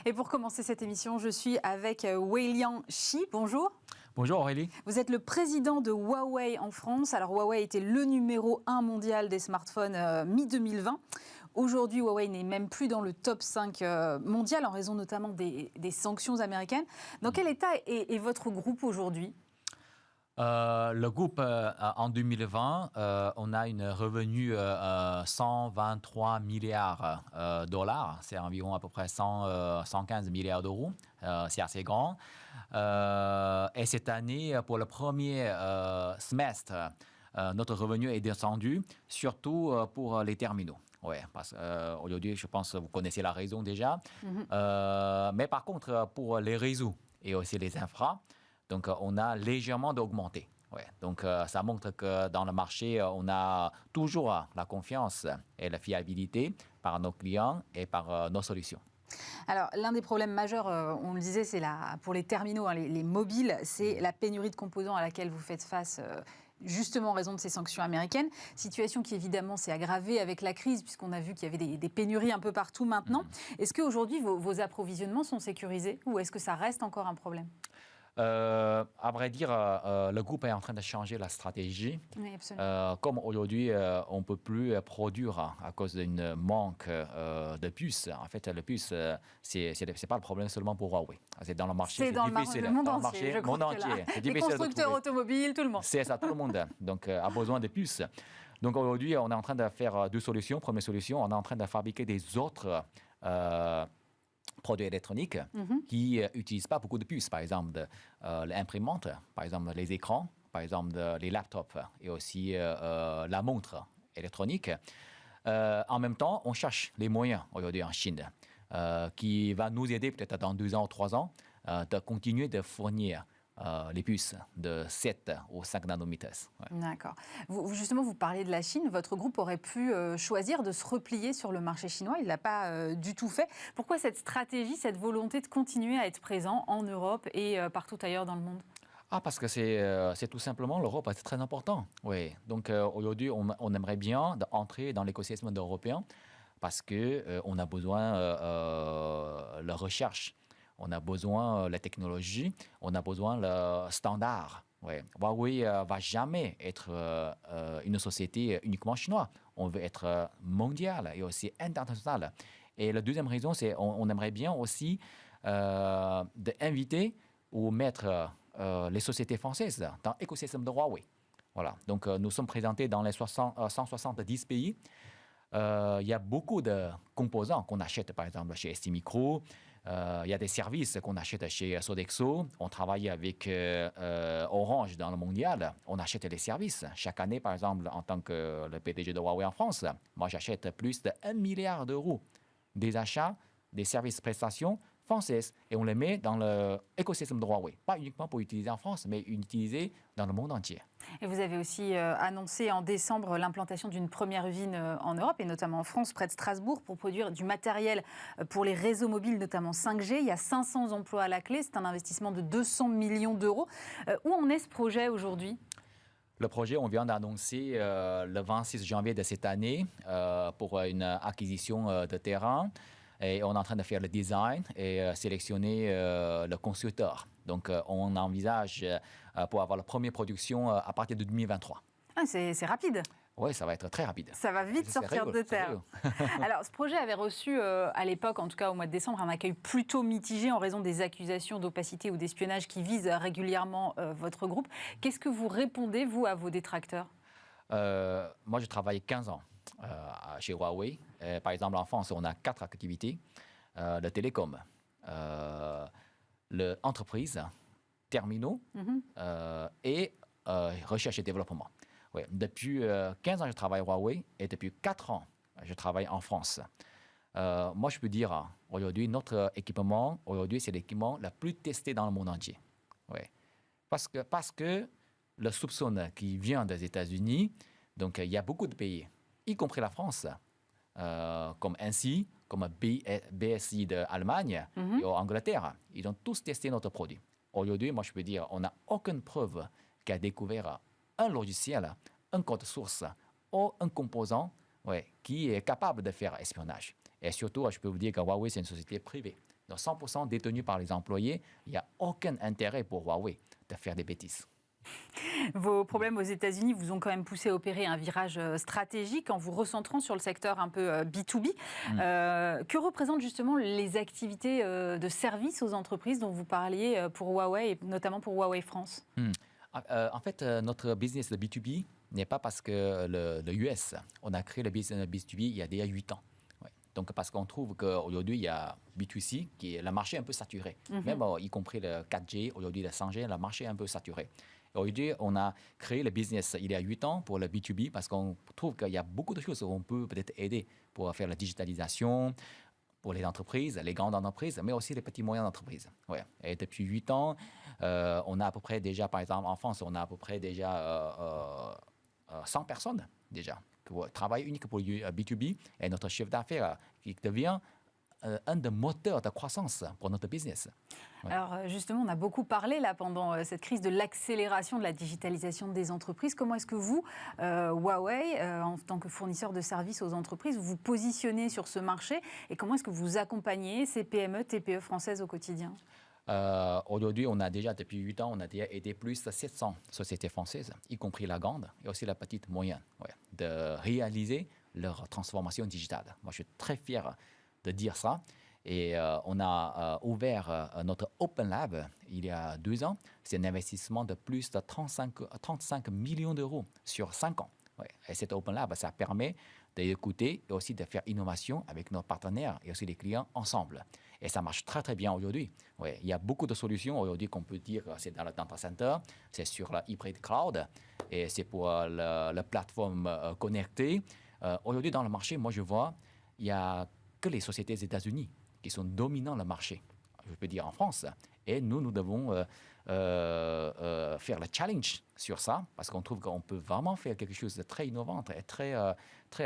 Et pour commencer cette émission, je suis avec Weiliang Shi. Bonjour. Bonjour Aurélie. Vous êtes le président de Huawei en France. Alors Huawei était le numéro 1 mondial des smartphones mi-2020. Aujourd'hui, Huawei n'est même plus dans le top 5 mondial en raison notamment des sanctions américaines. Dans quel état est votre groupe aujourd'hui ? Le groupe, en 2020, on a une revenu 123 milliards dollars. C'est environ à peu près 115 milliards d'euros. C'est assez grand. Et cette année, pour le premier semestre, notre revenu est descendu, surtout pour les terminaux. Oui, parce qu'aujourd'hui, je pense que vous connaissez la raison déjà. Mais par contre, pour les réseaux et aussi les infras, donc, on a légèrement augmenté. Ouais. Donc, ça montre que dans le marché, on a toujours la confiance et la fiabilité par nos clients et par nos solutions. Alors, l'un des problèmes majeurs, on le disait, c'est pour les terminaux, les mobiles, c'est la pénurie de composants à laquelle vous faites face justement en raison de ces sanctions américaines. Situation qui, évidemment, s'est aggravée avec la crise, puisqu'on a vu qu'il y avait des pénuries un peu partout maintenant. Est-ce qu'aujourd'hui, vos approvisionnements sont sécurisés ou est-ce que ça reste encore un problème ? À vrai dire, le groupe est en train de changer la stratégie. Oui, absolument. Comme aujourd'hui, on ne peut plus produire à cause d'un manque de puces. En fait, le puce, c'est pas le problème seulement pour Huawei. C'est dans le marché. C'est dans le monde entier, je crois que là. Les constructeurs automobiles, tout le monde. C'est ça, tout le monde. Donc, a besoin de puces. Donc, aujourd'hui, on est en train de faire deux solutions. Première solution, on est en train de fabriquer des autres produits électroniques qui n'utilisent pas beaucoup de puces, par exemple l'imprimante, par exemple les écrans, par exemple les laptops et aussi la montre électronique. En même temps, on cherche les moyens aujourd'hui en Chine qui va nous aider peut-être dans 2 ans ou 3 ans de continuer de fournir les puces de 7 ou 5 nanomètres. Ouais. D'accord. Justement, vous parlez de la Chine. Votre groupe aurait pu choisir de se replier sur le marché chinois. Il ne l'a pas du tout fait. Pourquoi cette stratégie, cette volonté de continuer à être présent en Europe et partout ailleurs dans le monde ? Parce que c'est tout simplement, l'Europe est très important. Oui. Donc aujourd'hui, on aimerait bien entrer dans l'écosystème européen parce qu'on a besoin de la recherche. On a besoin de la technologie, on a besoin le standard. Ouais. Huawei ne va jamais être une société uniquement chinoise. On veut être mondial et aussi international. Et la deuxième raison, c'est on aimerait bien aussi inviter ou mettre les sociétés françaises dans l'écosystème de Huawei. Voilà. Donc, nous sommes présentés dans les 170 pays. Il y a beaucoup de composants qu'on achète, par exemple, chez STMicro. Il y a des services qu'on achète chez Sodexo. On travaille avec Orange dans le mondial. On achète les services. Chaque année, par exemple, en tant que le PDG de Huawei en France, moi, j'achète plus de 1 milliard d'euros des achats, des services prestations françaises. Et on les met dans l'écosystème de Huawei. Pas uniquement pour utiliser en France, mais utiliser dans le monde entier. Et vous avez aussi annoncé en décembre l'implantation d'une première usine en Europe, et notamment en France, près de Strasbourg, pour produire du matériel pour les réseaux mobiles, notamment 5G. Il y a 500 emplois à la clé. C'est un investissement de 200 millions d'euros. Où en est ce projet aujourd'hui ? Le projet, on vient d'annoncer le 26 janvier de cette année pour une acquisition de terrain. Et on est en train de faire le design et sélectionner le constructeur. Donc, on envisage pour avoir la première production à partir de 2023. C'est rapide. Oui, ça va être très rapide. Ça va vite sortir de terre. Alors, ce projet avait reçu, à l'époque, en tout cas au mois de décembre, un accueil plutôt mitigé en raison des accusations d'opacité ou d'espionnage qui visent régulièrement votre groupe. Qu'est-ce que vous répondez, vous, à vos détracteurs ? Moi, je travaille 15 ans chez Huawei. Par exemple, en France, on a 4 activités. Le télécom, l'entreprise, terminaux et recherche et développement. Ouais. Depuis 15 ans, je travaille à Huawei et depuis 4 ans, je travaille en France. Moi, je peux dire, aujourd'hui, notre équipement, aujourd'hui, c'est l'équipement le plus testé dans le monde entier. Ouais. Parce que le soupçon qui vient des États-Unis, donc il y a beaucoup de pays, y compris la France, comme ANSI, comme BSI d'Allemagne et Angleterre, ils ont tous testé notre produit. Aujourd'hui, moi, je peux dire, on n'a aucune preuve qui a découvert un logiciel, un code source ou un composant qui est capable de faire espionnage. Et surtout, je peux vous dire que Huawei, c'est une société privée. donc 100% détenu par les employés, il n'y a aucun intérêt pour Huawei de faire des bêtises. Vos problèmes aux États-Unis vous ont quand même poussé à opérer un virage stratégique en vous recentrant sur le secteur un peu B2B. Que représentent justement les activités de service aux entreprises dont vous parliez pour Huawei et notamment pour Huawei France? En fait, notre business de B2B n'est pas parce que le US, on a créé le business de B2B il y a déjà 8 ans. Ouais. Donc, parce qu'on trouve qu'aujourd'hui, il y a B2C, qui est le marché un peu saturé. Même y compris le 4G, aujourd'hui le 5G, le marché est un peu saturé. Aujourd'hui, on a créé le business il y a 8 ans pour le B2B parce qu'on trouve qu'il y a beaucoup de choses où on peut peut-être aider pour faire la digitalisation, pour les entreprises, les grandes entreprises, mais aussi les petites et moyennes entreprises. Ouais. Et depuis 8 ans, on a à peu près déjà, par exemple, en France, on a à peu près déjà 100 personnes déjà qui travaillent uniquement pour le B2B et notre chiffre d'affaires qui devient un des moteurs de croissance pour notre business. Ouais. Alors justement, on a beaucoup parlé là pendant cette crise de l'accélération de la digitalisation des entreprises. Comment est-ce que vous, Huawei, en tant que fournisseur de services aux entreprises, vous positionnez sur ce marché et comment est-ce que vous accompagnez ces PME, TPE françaises au quotidien? Aujourd'hui, on a déjà, depuis 8 ans, on a déjà aidé plus de 700 sociétés françaises, y compris la grande et aussi la petite moyenne, de réaliser leur transformation digitale. Moi, je suis très fier de dire ça. Et on a ouvert notre Open Lab il y a 2 ans. C'est un investissement de plus de 35 millions d'euros sur 5 ans. Ouais. Et cet Open Lab, ça permet d'écouter et aussi de faire innovation avec nos partenaires et aussi les clients ensemble. Et ça marche très, très bien aujourd'hui. Ouais. Il y a beaucoup de solutions aujourd'hui qu'on peut dire, c'est dans le data center, c'est sur la hybrid cloud et c'est pour la plateforme connectée. Aujourd'hui, dans le marché, moi, je vois, il y a que les sociétés des États-Unis qui sont dominants le marché, je peux dire en France. Et nous devons faire le challenge sur ça, parce qu'on trouve qu'on peut vraiment faire quelque chose de très innovant et très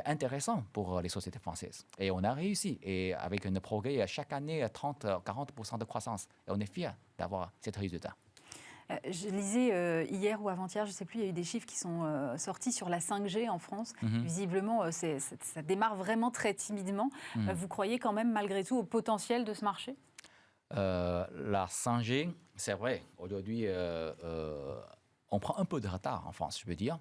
intéressant pour les sociétés françaises. Et on a réussi, et avec un progrès chaque année, 30-40% de croissance. Et on est fiers d'avoir cet résultat. Je lisais hier ou avant-hier, je ne sais plus, il y a eu des chiffres qui sont sortis sur la 5G en France. Visiblement, ça démarre vraiment très timidement. Vous croyez quand même, malgré tout, au potentiel de ce marché? La 5G, c'est vrai, aujourd'hui, on prend un peu de retard en France, je veux dire.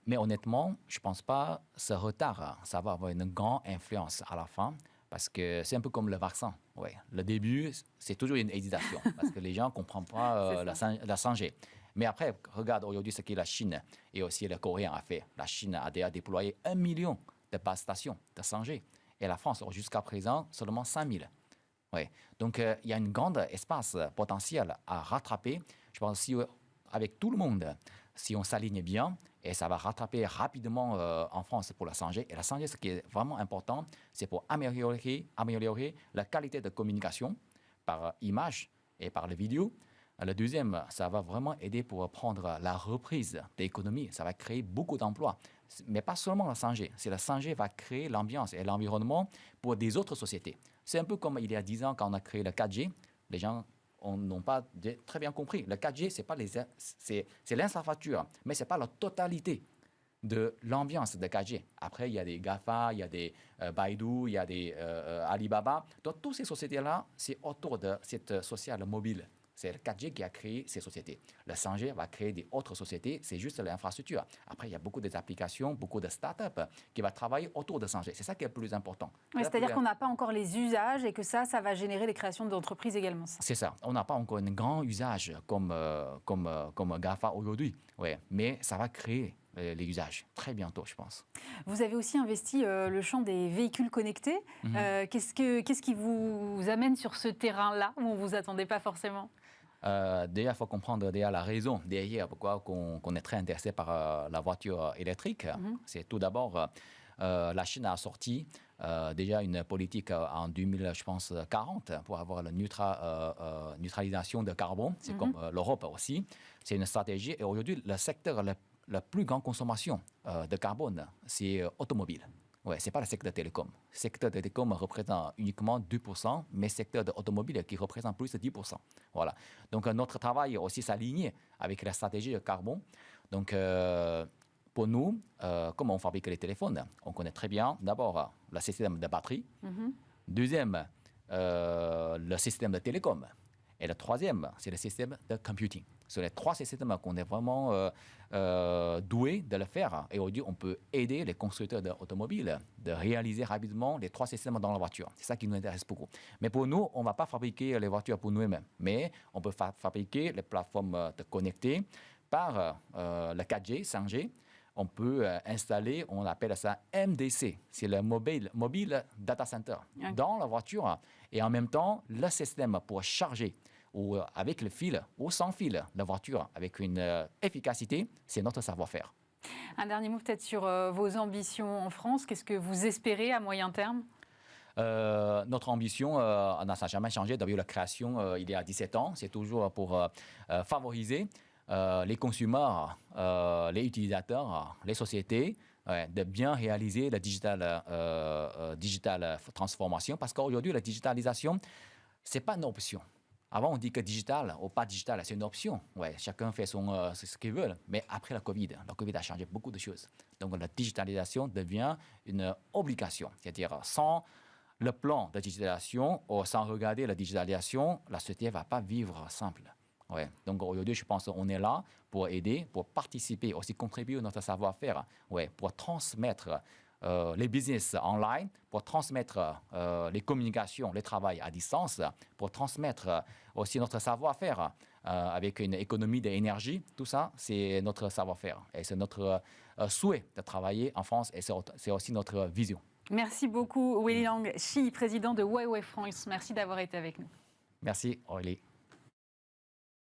Mais honnêtement, je ne pense pas que ce retard, ça va avoir une grande influence à la fin. Parce que c'est un peu comme le vaccin. Ouais. Le début, c'est toujours une hésitation. Parce que les gens ne comprennent pas la 5G. Mais après, regarde aujourd'hui ce que la Chine et aussi le Coréen a fait. La Chine a déjà déployé 1 million de bases stations de 5G. Et la France, jusqu'à présent, seulement 5 000. Ouais. Donc, il y a un grand espace potentiel à rattraper. Je pense si avec tout le monde, si on s'aligne bien, et ça va rattraper rapidement en France pour la 5G. Et la 5G, ce qui est vraiment important, c'est pour améliorer la qualité de communication par image et par les vidéos. Le deuxième, ça va vraiment aider pour prendre la reprise de l'économie. Ça va créer beaucoup d'emplois. Mais pas seulement la 5G. C'est la 5G va créer l'ambiance et l'environnement pour des autres sociétés. C'est un peu comme il y a 10 ans quand on a créé le 4G. Les gens n'ont pas très bien compris. Le 4G, c'est l'infrastructure, mais ce n'est pas la totalité de l'ambiance de 4G. Après, il y a des GAFA, il y a des Baidu, il y a des Alibaba. Donc, toutes ces sociétés-là, c'est autour de cette sociale mobile. C'est le 4G qui a créé ces sociétés. Le 5G va créer des autres sociétés, c'est juste l'infrastructure. Après, il y a beaucoup d'applications, beaucoup de startups qui vont travailler autour de 5G. C'est ça qui est le plus important. Ouais, c'est-à-dire qu'on n'a pas encore les usages et que ça va générer les créations d'entreprises également. C'est ça. On n'a pas encore un grand usage comme GAFA aujourd'hui. Ouais. Mais ça va créer les usages très bientôt, je pense. Vous avez aussi investi le champ des véhicules connectés. Qu'est-ce qui vous amène sur ce terrain-là où on ne vous attendait pas forcément? Déjà, il faut comprendre la raison derrière pourquoi on est très intéressé par la voiture électrique. C'est tout d'abord, la Chine a sorti déjà une politique en 2040 pour avoir la neutralisation de carbone. C'est comme l'Europe aussi. C'est une stratégie. Et aujourd'hui, le secteur la plus grande consommation de carbone, c'est automobile. Ouais, ce n'est pas le secteur de télécom. Le secteur de télécom représente uniquement 2%, mais le secteur de automobile qui représente plus de 10%. Voilà. Donc, notre travail aussi s'aligne avec la stratégie de carbone. Donc, pour nous, comment on fabrique les téléphones, on connaît très bien d'abord le système de batterie. Deuxième, le système de télécom. Et le troisième, c'est le système de computing. Ce sont les trois systèmes qu'on est vraiment doué de le faire. Et aujourd'hui, on peut aider les constructeurs d'automobiles de réaliser rapidement les trois systèmes dans la voiture. C'est ça qui nous intéresse beaucoup. Mais pour nous, on ne va pas fabriquer les voitures pour nous-mêmes. Mais on peut fabriquer les plateformes de connecter par le 4G, 5G. On peut installer, on appelle ça MDC, c'est le Mobile Data Center, dans la voiture. Et en même temps, le système pour charger ou avec le fil ou sans fil la voiture avec une efficacité, c'est notre savoir-faire. Un dernier mot peut-être sur vos ambitions en France. Qu'est-ce que vous espérez à moyen terme ? Notre ambition n'a jamais changé depuis la création il y a 17 ans. C'est toujours pour favoriser les consommateurs, les utilisateurs, les sociétés, de bien réaliser la digital transformation. Parce qu'aujourd'hui, la digitalisation, ce n'est pas une option. Avant, on dit que digital ou pas digital, c'est une option. Ouais, chacun fait ce qu'il veut. Mais après la Covid a changé beaucoup de choses. Donc, la digitalisation devient une obligation. C'est-à-dire, sans le plan de digitalisation ou sans regarder la digitalisation, la société ne va pas vivre simple. Ouais. Donc aujourd'hui, je pense qu'on est là pour aider, pour participer, aussi contribuer à notre savoir-faire, pour transmettre les business online, pour transmettre les communications, le travail à distance, pour transmettre aussi notre savoir-faire avec une économie d'énergie. Tout ça, c'est notre savoir-faire et c'est notre souhait de travailler en France et c'est aussi notre vision. Merci beaucoup, Weiliang Xi, président de Huawei France. Merci d'avoir été avec nous. Merci, Aurélie.